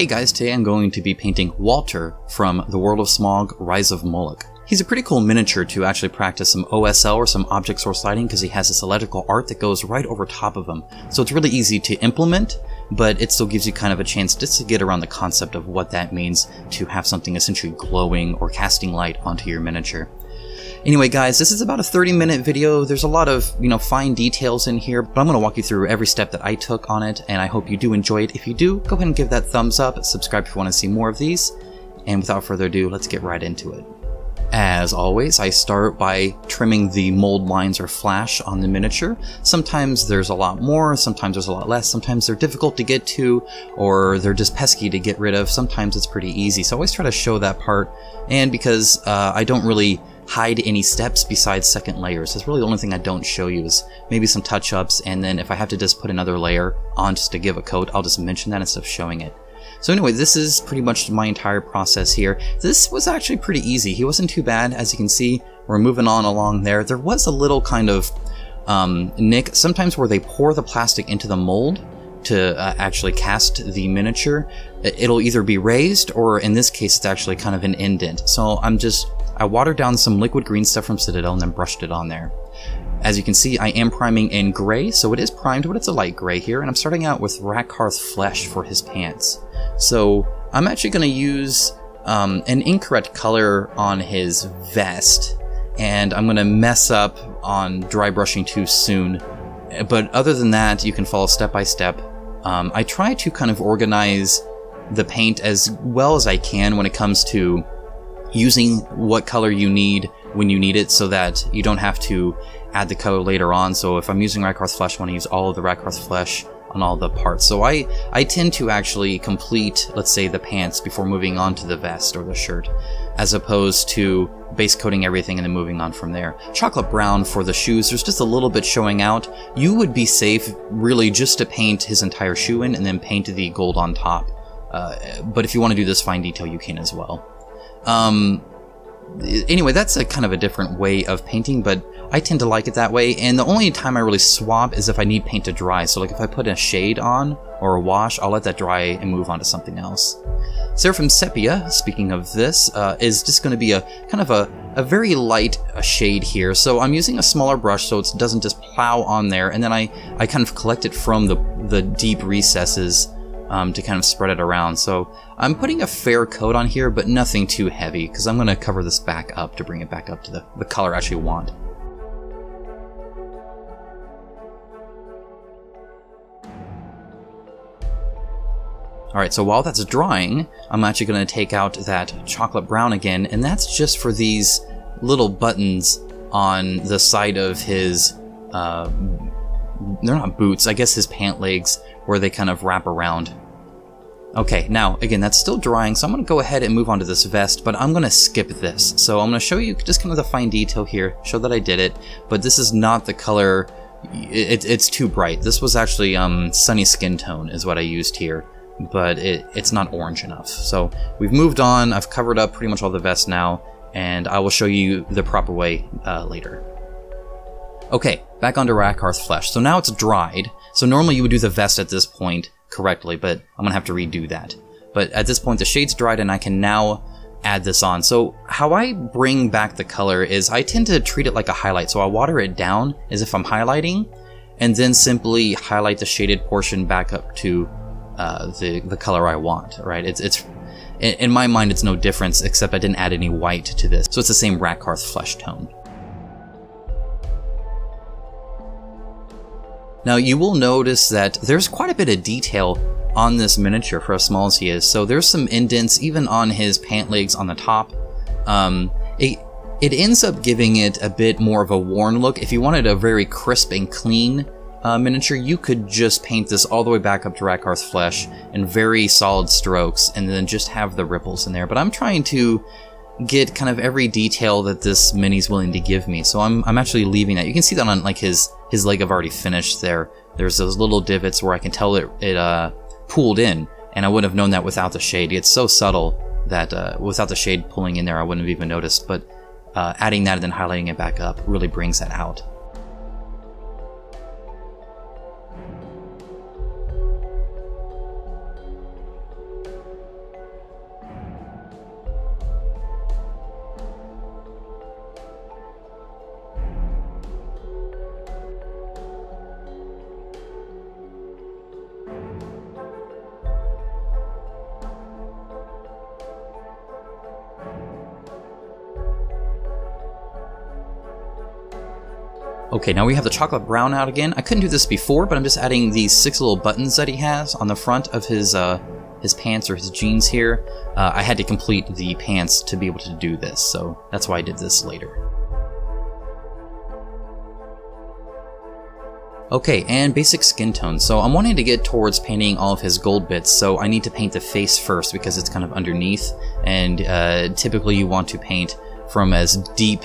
Hey guys, today I'm going to be painting Walther from the World of Smog, Rise of Moloch. He's a pretty cool miniature to actually practice some OSL or some object source lighting because he has this electrical art that goes right over top of him. So it's really easy to implement, but it still gives you kind of a chance just to get around the concept of what that means to have something essentially glowing or casting light onto your miniature. Anyway guys, this is about a 30-minute video. There's a lot of, fine details in here, but I'm going to walk you through every step that I took on it, and I hope you do enjoy it. If you do, go ahead and give that thumbs up, subscribe if you want to see more of these, and without further ado, let's get right into it. As always, I start by trimming the mold lines or flash on the miniature. Sometimes there's a lot more, sometimes there's a lot less, sometimes they're difficult to get to, or they're just pesky to get rid of. Sometimes it's pretty easy, so I always try to show that part, and because I don't really hide any steps besides second layers. That's really the only thing I don't show you, is maybe some touch-ups, and then if I have to just put another layer on just to give a coat, I'll just mention that instead of showing it. So anyway, this is pretty much my entire process here. This was actually pretty easy. He wasn't too bad, as you can see. We're moving on along there. There was a little kind of nick sometimes where they pour the plastic into the mold to actually cast the miniature. It'll either be raised, or in this case it's actually kind of an indent. So I watered down some liquid green stuff from Citadel and then brushed it on there. As you can see, I am priming in gray, so it is primed, but it's a light gray here, and I'm starting out with Rakarth flesh for his pants. So I'm actually going to use an incorrect color on his vest, and I'm going to mess up on dry brushing too soon. But other than that, you can follow step by step. I try to kind of organize the paint as well as I can when it comes to using what color you need when you need it, so that you don't have to add the color later on. So if I'm using Rakarth flesh, I want to use all of the Rakarth flesh on all the parts. So I tend to actually complete, let's say, the pants before moving on to the vest or the shirt, as opposed to base coating everything and then moving on from there. Chocolate brown for the shoes, there's just a little bit showing out. You would be safe really just to paint his entire shoe in and then paint the gold on top. But if you want to do this fine detail, you can as well. Anyway, that's a kind of a different way of painting, but I tend to like it that way, and the only time I really swap is if I need paint to dry. So like if I put a shade on or a wash, I'll let that dry and move on to something else. Seraphim Sepia, speaking of this, is just going to be a kind of a very light shade here. So I'm using a smaller brush so it doesn't just plow on there, and then I kind of collect it from the deep recesses to kind of spread it around. So I'm putting a fair coat on here, but nothing too heavy, because I'm going to cover this back up to bring it back up to the color I actually want. Alright, so while that's drying, I'm actually going to take out that chocolate brown again, and that's just for these little buttons on the side of his, they're not boots, I guess his pant legs, where they kind of wrap around. Okay, now, again, that's still drying, so I'm going to go ahead and move on to this vest, but I'm going to skip this. So I'm going to show you just kind of the fine detail here, show that I did it, but this is not the color, it's too bright. This was actually sunny skin tone is what I used here, but it's not orange enough. So we've moved on, I've covered up pretty much all the vest now, and I will show you the proper way later. Okay, back onto Rakarth flesh. So now it's dried. So normally you would do the vest at this point correctly, but I'm gonna have to redo that. But at this point the shade's dried and I can now add this on. So how I bring back the color is I tend to treat it like a highlight. So I'll water it down as if I'm highlighting, and then simply highlight the shaded portion back up to the color I want, right? It's in my mind it's no difference, except I didn't add any white to this. So it's the same Rakarth flesh tone. Now you will notice that there's quite a bit of detail on this miniature for as small as he is. So there's some indents even on his pant legs on the top. It ends up giving it a bit more of a worn look. If you wanted a very crisp and clean miniature, you could just paint this all the way back up to Rakarth flesh in very solid strokes and then just have the ripples in there. But I'm trying to get kind of every detail that this mini's willing to give me, so I'm actually leaving that. You can see that on like his leg I've already finished there. There's those little divots where I can tell it pooled in, and I wouldn't have known that without the shade. It's so subtle that without the shade pulling in there I wouldn't have even noticed, but adding that and then highlighting it back up really brings that out. Okay, now we have the chocolate brown out again. I couldn't do this before, but I'm just adding these 6 little buttons that he has on the front of his pants or his jeans here. I had to complete the pants to be able to do this, so that's why I did this later. Okay, and basic skin tone. So I'm wanting to get towards painting all of his gold bits, so I need to paint the face first because it's kind of underneath, and typically you want to paint from as deep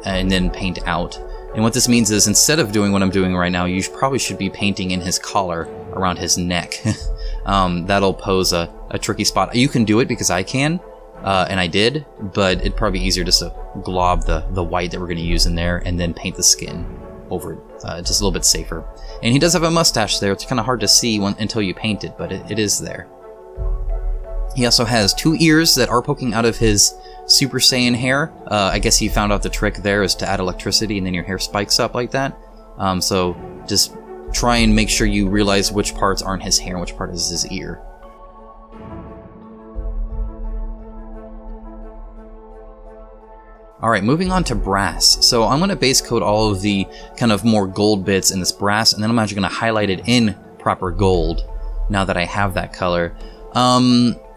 and then paint out. And what this means is, instead of doing what I'm doing right now, you probably should be painting in his collar around his neck. That'll pose a tricky spot. You can do it because I can, and I did, but it'd probably be easier just to glob the white that we're going to use in there and then paint the skin over it, just a little bit safer. And he does have a mustache there. It's kind of hard to see until you paint it, but it is there. He also has 2 ears that are poking out of his Super Saiyan hair. I guess he found out the trick there is to add electricity and then your hair spikes up like that. So just try and make sure you realize which parts aren't his hair and which part is his ear. Alright, moving on to brass. So I'm going to base coat all of the kind of more gold bits in this brass, and then I'm actually going to highlight it in proper gold now that I have that color.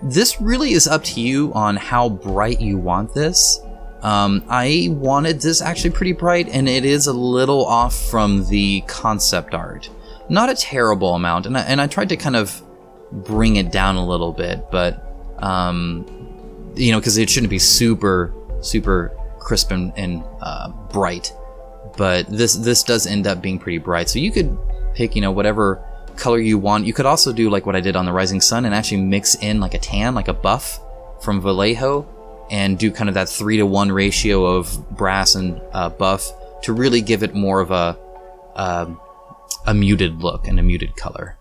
This really is up to you on how bright you want this. I wanted this actually pretty bright, and it is a little off from the concept art. Not a terrible amount, and I tried to kind of bring it down a little bit, but, you know, because it shouldn't be super crisp and bright. But this does end up being pretty bright, so you could pick, you know, whatever color you want. You could also do like what I did on the Rising Sun and actually mix in like a tan, like a buff from Vallejo, and do kind of that 3-to-1 ratio of brass and buff to really give it more of a muted look and a muted color.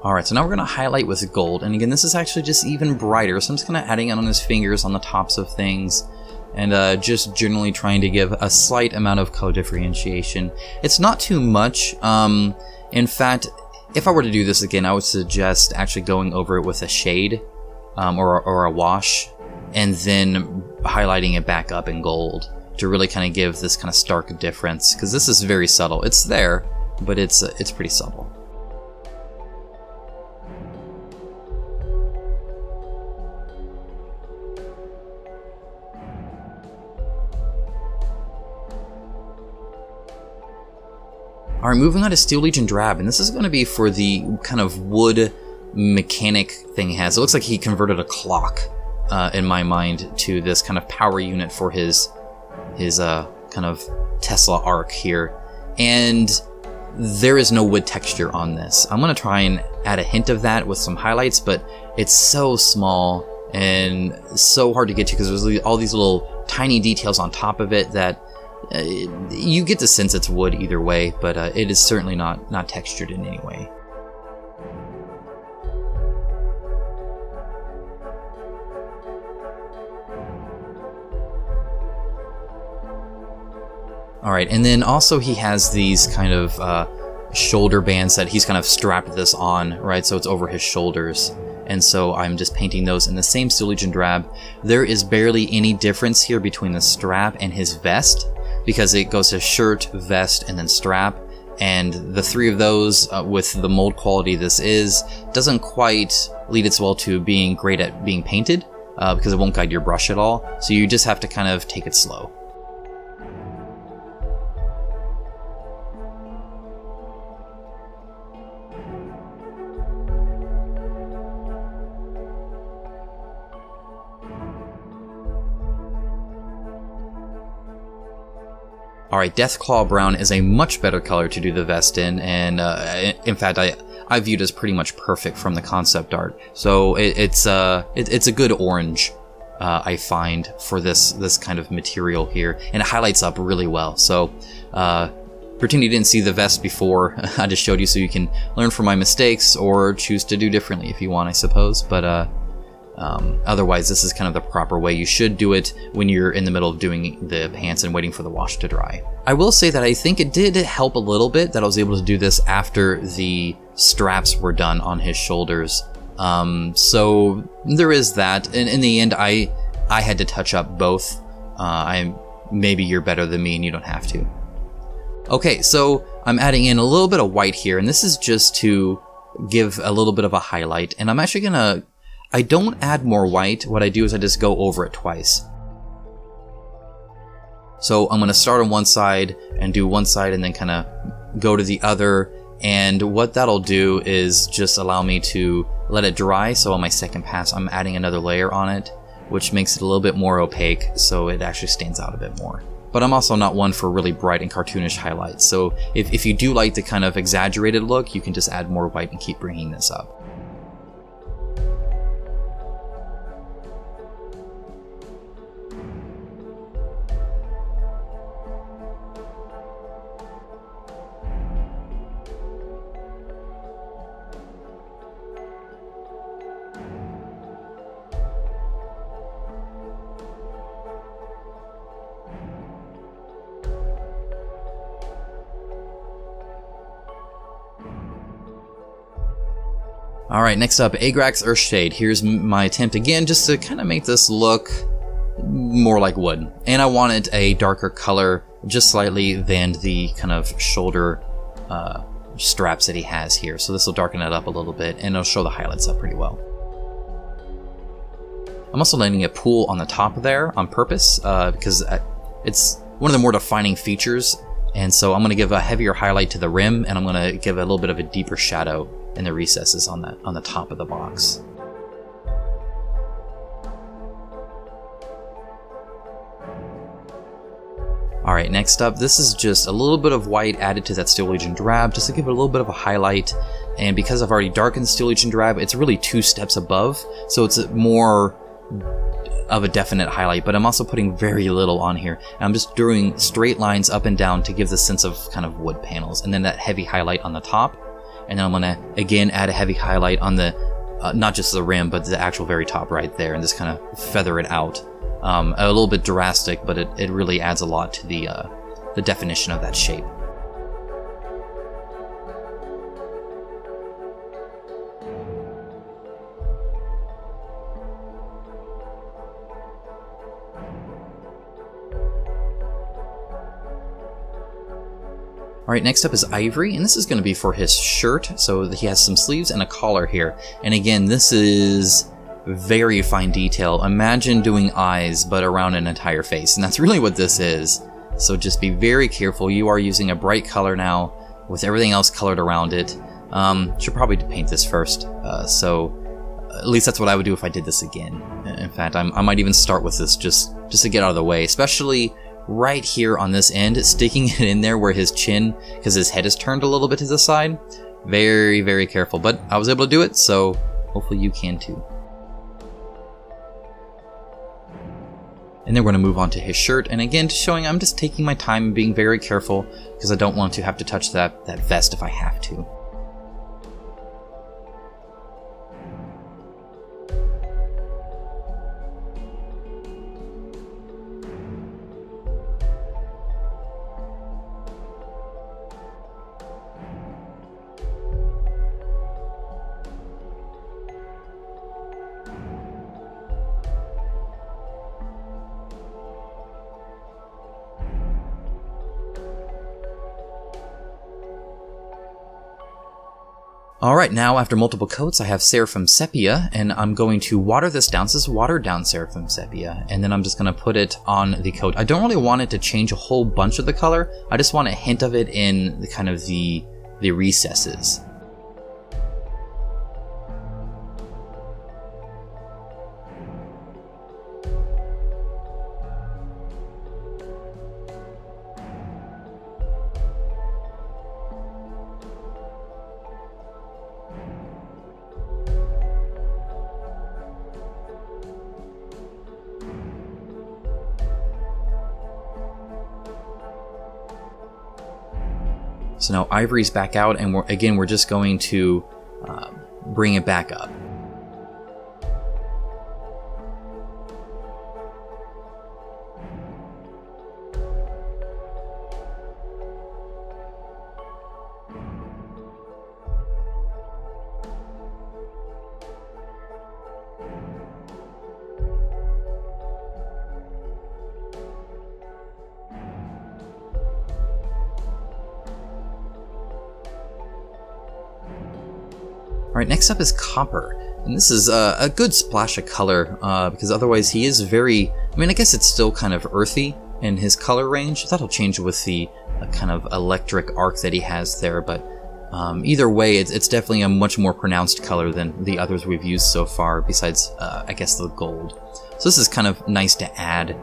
Alright, so now we're going to highlight with gold, and again, this is actually just even brighter, so I'm just kind of adding it on his fingers, on the tops of things, and just generally trying to give a slight amount of color differentiation. It's not too much. In fact, if I were to do this again, I would suggest actually going over it with a shade, or a wash, and then highlighting it back up in gold to really kind of give this kind of stark difference, because this is very subtle. It's there, but it's pretty subtle. Alright, moving on to Steel Legion Drab, and this is going to be for the kind of wood mechanic thing he has. It looks like he converted a clock, in my mind, to this kind of power unit for his kind of Tesla arc here. And there is no wood texture on this. I'm going to try and add a hint of that with some highlights, but it's so small and so hard to get to because there's all these little tiny details on top of it that you get the sense it's wood either way, but it is certainly not textured in any way. Alright, and then also he has these kind of shoulder bands that he's kind of strapped this on, right, so it's over his shoulders. And so I'm just painting those in the same Steel Legion Drab. There is barely any difference here between the strap and his vest, because it goes to shirt, vest, and then strap. And the three of those, with the mold quality this is, doesn't quite lead its well to being great at being painted, because it won't guide your brush at all. So you just have to kind of take it slow. Alright, Deathclaw Brown is a much better color to do the vest in, and in fact, I view it as pretty much perfect from the concept art. So it's a good orange, I find, for this kind of material here, and it highlights up really well. So pretend you didn't see the vest before. I just showed you so you can learn from my mistakes or choose to do differently if you want, I suppose. But otherwise, this is kind of the proper way you should do it when you're in the middle of doing the pants and waiting for the wash to dry. I will say that I think it did help a little bit that I was able to do this after the straps were done on his shoulders. So there is that. And in the end, I had to touch up both. Maybe you're better than me and you don't have to. Okay, so I'm adding in a little bit of white here, and this is just to give a little bit of a highlight. And I'm actually gonna... I don't add more white. What I do is I just go over it twice. So I'm going to start on one side and do one side and then kind of go to the other. And what that'll do is just allow me to let it dry. So on my second pass, I'm adding another layer on it, which makes it a little bit more opaque, so it actually stands out a bit more. But I'm also not one for really bright and cartoonish highlights. So if you do like the kind of exaggerated look, you can just add more white and keep bringing this up. Alright, next up, Agrax Earthshade. Here's my attempt again, just to kind of make this look more like wood. And I wanted a darker color, just slightly, than the kind of shoulder straps that he has here. So this will darken it up a little bit, and it'll show the highlights up pretty well. I'm also letting it pool on the top there on purpose, because it's one of the more defining features. And so I'm going to give a heavier highlight to the rim, and I'm going to give a little bit of a deeper shadow in the recesses on the top of the box. Alright, next up, this is just a little bit of white added to that Steel Legion Drab, just to give it a little bit of a highlight. And because I've already darkened Steel Legion Drab, it's really 2 steps above, so it's more of a definite highlight, but I'm also putting very little on here. And I'm just doing straight lines up and down to give the sense of kind of wood panels, and then that heavy highlight on the top. And then I'm going to, again, add a heavy highlight on the, not just the rim, but the actual very top right there, and just kind of feather it out. A little bit drastic, but it really adds a lot to the definition of that shape. Alright, next up is Ivory, and this is going to be for his shirt, so he has some sleeves and a collar here. And again, this is very fine detail. Imagine doing eyes, but around an entire face, and that's really what this is. So just be very careful. You are using a bright color now, with everything else colored around it. Should probably paint this first, so at least that's what I would do if I did this again. In fact, I might even start with this just to get out of the way, especially right here on this end, sticking it in there where his chin, because his head is turned a little bit to the side. Very, very careful, but I was able to do it, so hopefully you can too. And then we're going to move on to his shirt, and again, just showing I'm just taking my time and being very careful, because I don't want to have to touch that vest if I have to. Alright, now after multiple coats I have Seraphim Sepia, and I'm going to water this down. This is watered down Seraphim Sepia, and then I'm just going to put it on the coat. I don't really want it to change a whole bunch of the color, I just want a hint of it in the kind of the recesses. So now Ivory's back out, and we're just going to bring it back up. Alright, next up is Copper, and this is a good splash of color, because otherwise he is very, I mean, I guess it's still kind of earthy in his color range. That'll change with the kind of electric arc that he has there, but either way, it's definitely a much more pronounced color than the others we've used so far, besides, I guess, the gold. So this is kind of nice to add.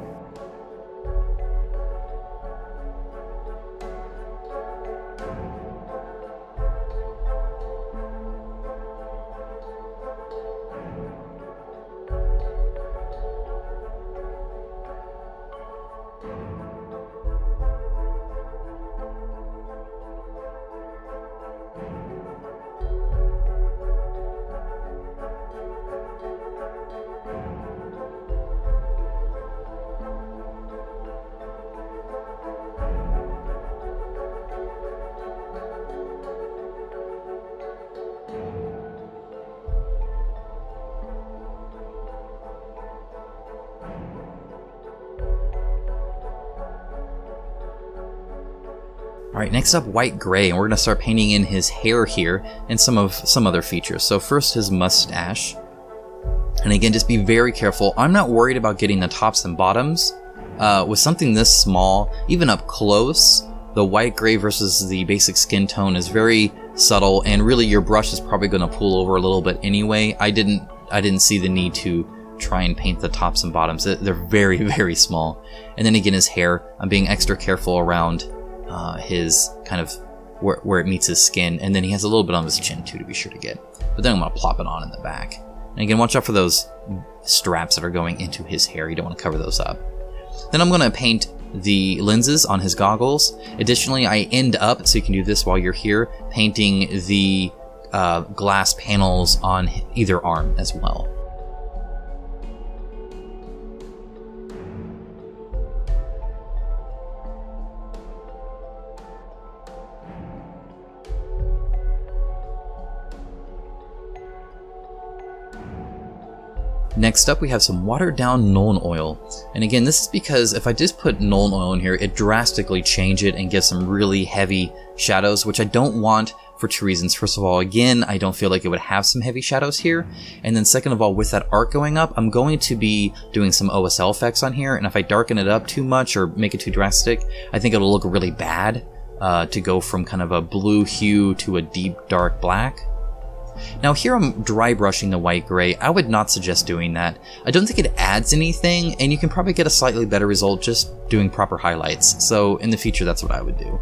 Alright, next up, white gray, and we're going to start painting in his hair here and some other features. So first, his mustache. And again, just be very careful. I'm not worried about getting the tops and bottoms. With something this small, even up close, the white gray versus the basic skin tone is very subtle, and really your brush is probably going to pull over a little bit anyway. I didn't see the need to try and paint the tops and bottoms. They're very, very small. And then again, his hair, I'm being extra careful around his kind of where it meets his skin, and then he has a little bit on his chin too to be sure to get. But then I'm going to plop it on in the back. And again, watch out for those straps that are going into his hair. You don't want to cover those up. Then I'm going to paint the lenses on his goggles. Additionally, I end up, so you can do this while you're here, painting the glass panels on either arm as well. Next up, we have some watered down Nuln Oil. And again, this is because if I just put Nuln Oil in here, it drastically changes it and gives some really heavy shadows, which I don't want for two reasons. First of all, again, I don't feel like it would have some heavy shadows here. And then second of all, with that arc going up, I'm going to be doing some OSL effects on here. And if I darken it up too much or make it too drastic, I think it'll look really bad to go from kind of a blue hue to a deep dark black. Now here I'm dry brushing the white gray. I would not suggest doing that. I don't think it adds anything, and you can probably get a slightly better result just doing proper highlights. So in the future, that's what I would do.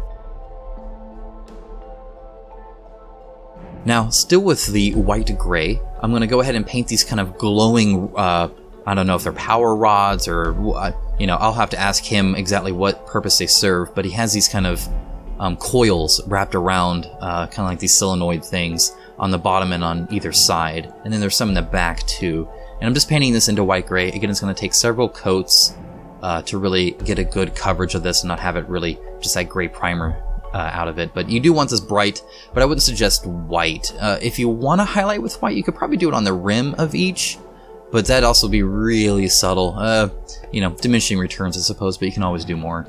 Now, still with the white gray, I'm going to go ahead and paint these kind of glowing, I don't know if they're power rods or, you know, I'll have to ask him exactly what purpose they serve, but he has these kind of coils wrapped around, kind of like these solenoid things on the bottom and on either side, and then there's some in the back too. And I'm just painting this into white gray. Again, it's going to take several coats to really get a good coverage of this and not have it really just that gray primer out of it. But you do want this bright, but I wouldn't suggest white. If you want to highlight with white, you could probably do it on the rim of each, but that'd also be really subtle. You know, diminishing returns, I suppose, but you can always do more.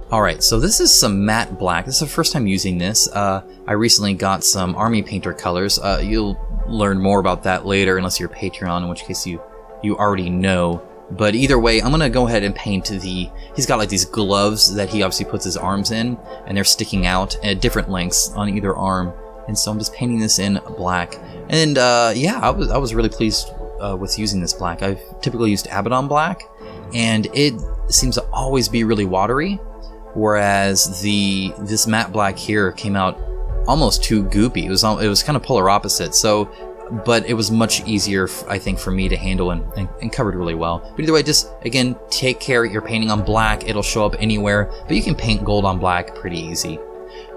Alright, so this is some matte black. This is the first time using this. I recently got some Army Painter colors. You'll learn more about that later, unless you're a Patreon, in which case you already know. But either way, I'm going to go ahead and paint he's got like these gloves that he obviously puts his arms in, and they're sticking out at different lengths on either arm. And so I'm just painting this in black. And yeah, I was really pleased with using this black. I've typically used Abaddon black, and it seems to always be really watery. whereas this matte black here came out almost too goopy. It was kind of polar opposite. So, but it was much easier, I think, for me to handle and covered really well. But either way, just again, take care. You're painting on black; it'll show up anywhere. But you can paint gold on black pretty easy.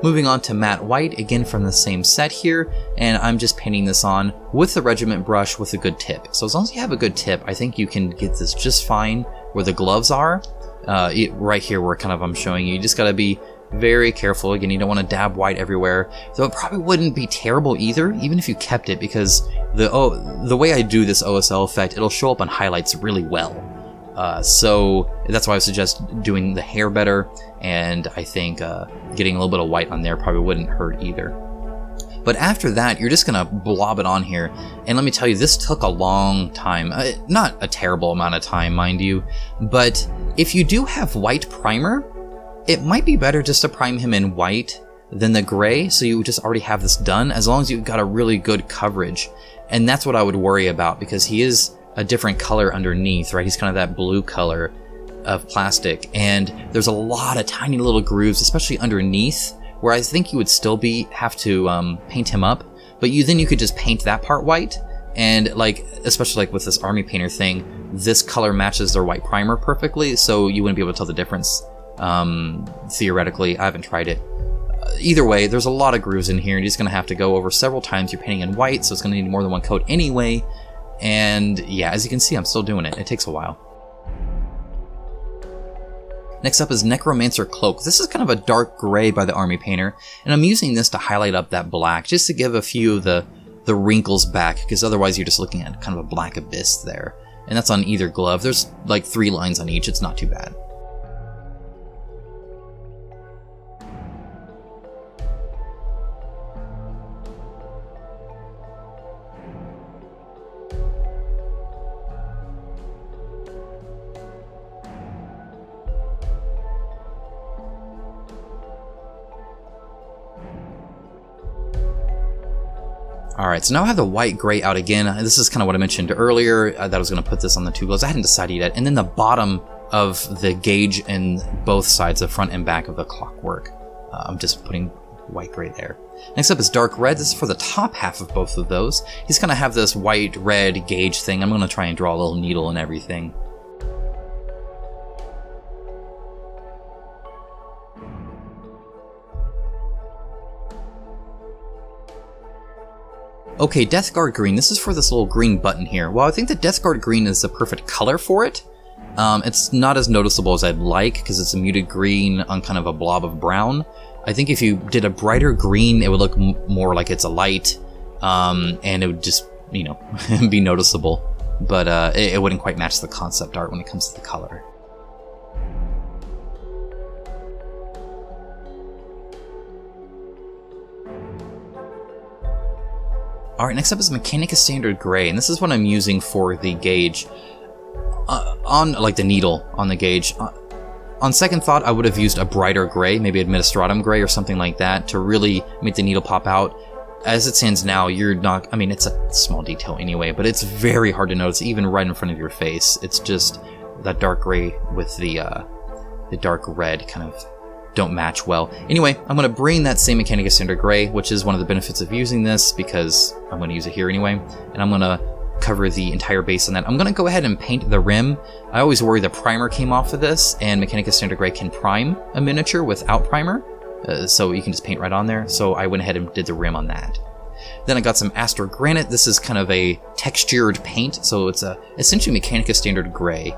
Moving on to matte white, again from the same set here, and I'm just painting this on with the regiment brush with a good tip. So as long as you have a good tip, I think you can get this just fine where the gloves are. Right here where kind of I'm showing you. You just gotta be very careful. Again, you don't want to dab white everywhere, though it probably wouldn't be terrible either, even if you kept it, because the way I do this OSL effect, it'll show up on highlights really well. So that's why I suggest doing the hair better, and I think getting a little bit of white on there probably wouldn't hurt either. But after that, you're just gonna blob it on here, and let me tell you, this took a long time. Not a terrible amount of time, mind you, but if you do have white primer, it might be better just to prime him in white than the gray, so you just already have this done, as long as you've got a really good coverage. And that's what I would worry about, because he is a different color underneath, right? He's kind of that blue color of plastic, and there's a lot of tiny little grooves, especially underneath, where I think you would still have to paint him up, but then you could just paint that part white, and like, especially like with this army painter thing, this color matches their white primer perfectly, so you wouldn't be able to tell the difference. Theoretically, I haven't tried it. Either way, there's a lot of grooves in here, and you're just going to have to go over several times. You're painting in white, so it's going to need more than one coat anyway, and yeah, as you can see, I'm still doing it. It takes a while. Next up is Necromancer Cloak. This is kind of a dark gray by the army painter, and I'm using this to highlight up that black, just to give a few of the wrinkles back, because otherwise you're just looking at kind of a black abyss there. And that's on either glove. There's like 3 lines on each, it's not too bad. Alright, so now I have the white gray out again. This is kind of what I mentioned earlier, that I was going to put this on the 2 gloves. I hadn't decided yet. And then the bottom of the gauge in both sides, the front and back of the clockwork. I'm just putting white gray there. Next up is dark red. This is for the top half of both of those. He's going to have this white red gauge thing. I'm going to try and draw a little needle and everything. Okay, Death Guard green. This is for this little green button here. Well, I think the Death Guard green is the perfect color for it. It's not as noticeable as I'd like, because it's a muted green on kind of a blob of brown. I think if you did a brighter green, it would look more like it's a light, and it would just, you know, be noticeable. But it wouldn't quite match the concept art when it comes to the color. Alright, next up is Mechanica Standard Gray, and this is what I'm using for the gauge. On, like, the needle on the gauge. On second thought, I would have used a brighter gray, maybe Administratum Gray or something like that, to really make the needle pop out. As it stands now, you're not, I mean, it's a small detail anyway, but it's very hard to notice, even right in front of your face. It's just that dark gray with the dark red kind of don't match well. Anyway, I'm going to bring that same Mechanica Standard Gray, which is one of the benefits of using this, because I'm going to use it here anyway, and I'm going to cover the entire base on that. I'm going to go ahead and paint the rim. I always worry the primer came off of this, and Mechanica Standard Gray can prime a miniature without primer, so you can just paint right on there, so I went ahead and did the rim on that. Then I got some Aster Granite. This is kind of a textured paint, so it's essentially Mechanica Standard Gray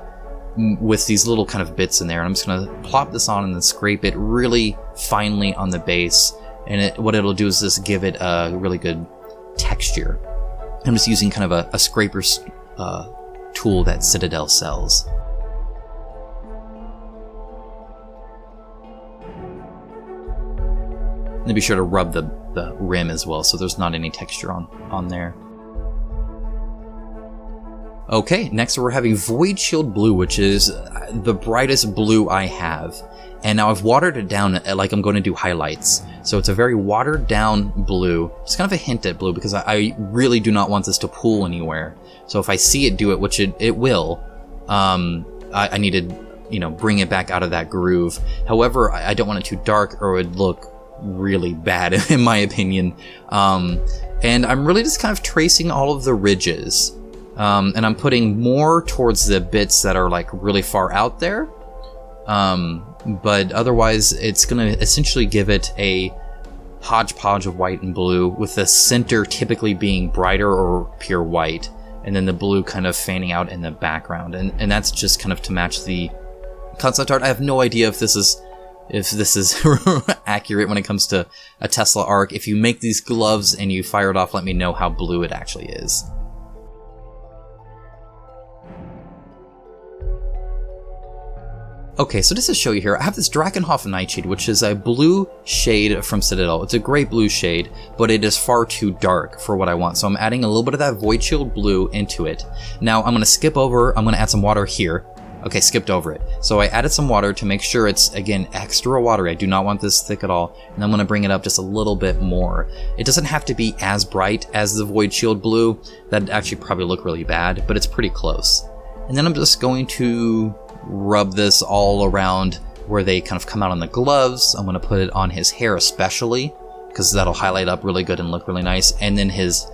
with these little kind of bits in there. And I'm just going to plop this on and then scrape it really finely on the base. And what it'll do is just give it a really good texture. I'm just using kind of a scraper's tool that Citadel sells. And be sure to rub the rim as well, so there's not any texture on there. Okay, next we're having Void Shield Blue, which is the brightest blue I have. And now I've watered it down like I'm going to do highlights. So it's a very watered down blue. It's kind of a hint at blue, because I really do not want this to pool anywhere. So if I see it do it, which it will, I need to, you know, bring it back out of that groove. However, I don't want it too dark or it would look really bad in my opinion. And I'm really just kind of tracing all of the ridges. And I'm putting more towards the bits that are like really far out there. But otherwise it's going to essentially give it a hodgepodge of white and blue, with the center typically being brighter or pure white, and then the blue kind of fanning out in the background. And that's just kind of to match the concept art. I have no idea if this is accurate when it comes to a Tesla arc. If you make these gloves and you fire it off, let me know how blue it actually is. Okay, so just to show you here, I have this Drakenhof Nightshade, which is a blue shade from Citadel. It's a great blue shade, but it is far too dark for what I want. So I'm adding a little bit of that Void Shield blue into it. Now I'm going to skip over, I'm going to add some water here. Okay, skipped over it. So I added some water to make sure it's, again, extra watery. I do not want this thick at all. And I'm going to bring it up just a little bit more. It doesn't have to be as bright as the Void Shield blue. That'd actually probably look really bad, but it's pretty close. And then I'm just going to rub this all around where they kind of come out on the gloves. I'm going to put it on his hair especially, because that'll highlight up really good and look really nice. And then his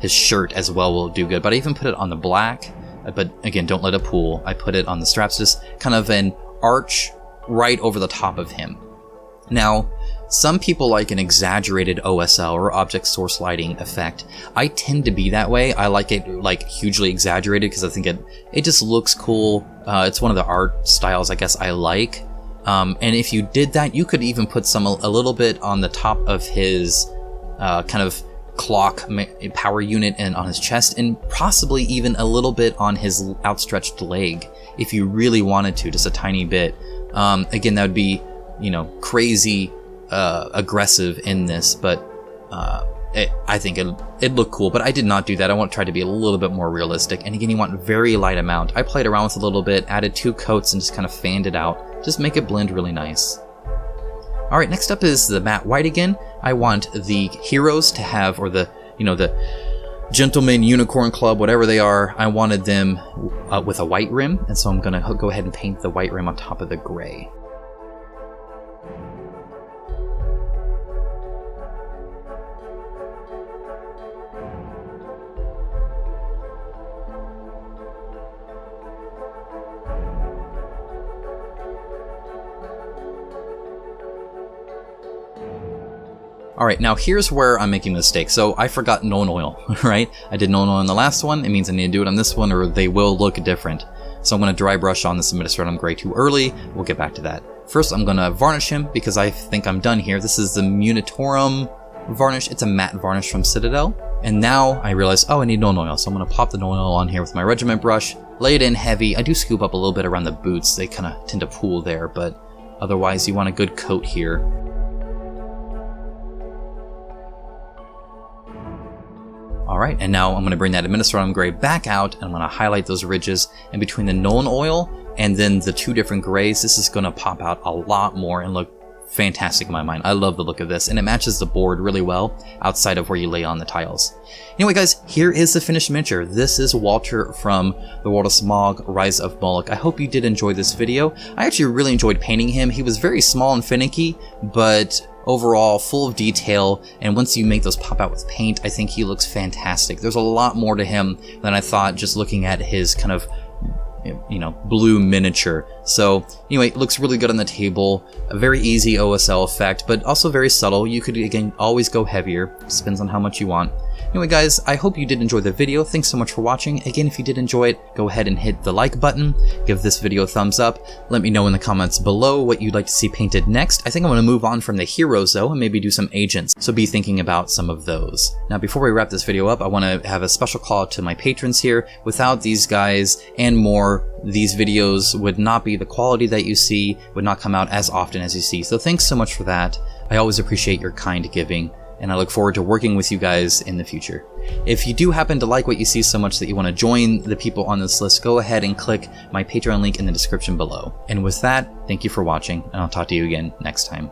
shirt as well will do good. But I even put it on the black. But again, don't let it pool. I put it on the straps, just kind of an arch right over the top of him. Now, some people like an exaggerated OSL or object source lighting effect. I tend to be that way. I like it like hugely exaggerated because I think it just looks cool. It's one of the art styles I guess I like. And if you did that, you could even put a little bit on the top of his kind of clock power unit and on his chest, and possibly even a little bit on his outstretched leg if you really wanted to, just a tiny bit. Again, that would be, you know, crazy aggressive in this, but I think it looked cool, but I did not do that. I want to try to be a little bit more realistic. And again, you want very light amount. I played around with it a little bit, added 2 coats and just kind of fanned it out. Just make it blend really nice. Alright, next up is the matte white again. I want the heroes to have, or the, you know, the Gentleman Unicorn Club, whatever they are, I wanted them with a white rim, and so I'm going to go ahead and paint the white rim on top of the gray. Alright, now here's where I'm making a mistake. So I forgot Nuln Oil, right? I did Nuln Oil in the last one. It means I need to do it on this one or they will look different. So I'm going to dry brush on this Administratum Gray too early. We'll get back to that. First, I'm going to varnish him because I think I'm done here. This is the Munitorum varnish. It's a matte varnish from Citadel. And now I realize, oh, I need Nuln Oil. So I'm going to pop the Nuln Oil on here with my regiment brush, lay it in heavy. I do scoop up a little bit around the boots. They kind of tend to pool there, but otherwise you want a good coat here. Alright, and now I'm going to bring that Administratum Gray back out, and I'm going to highlight those ridges, and between the Nuln Oil and then the 2 different grays, this is going to pop out a lot more and look fantastic in my mind. I love the look of this, and it matches the board really well outside of where you lay on the tiles. Anyway guys, here is the finished miniature. This is Walther from the World of Smog, Rise of Moloch. I hope you did enjoy this video. I actually really enjoyed painting him. He was very small and finicky, but overall full of detail, and once you make those pop out with paint, I think he looks fantastic. There's a lot more to him than I thought just looking at his kind of, you know, blue miniature. So anyway, it looks really good on the table. A very easy OSL effect, but also very subtle. You could, again, always go heavier. Just depends on how much you want. Anyway guys, I hope you did enjoy the video. Thanks so much for watching. Again, if you did enjoy it, go ahead and hit the like button. Give this video a thumbs up. Let me know in the comments below what you'd like to see painted next. I think I'm going to move on from the heroes though and maybe do some agents. So be thinking about some of those. Now before we wrap this video up, I want to have a special call out to my patrons here. Without these guys and more, these videos would not be the quality that you see, would not come out as often as you see. So thanks so much for that. I always appreciate your kind giving, and I look forward to working with you guys in the future. If you do happen to like what you see so much that you want to join the people on this list, go ahead and click my Patreon link in the description below. And with that, thank you for watching, and I'll talk to you again next time.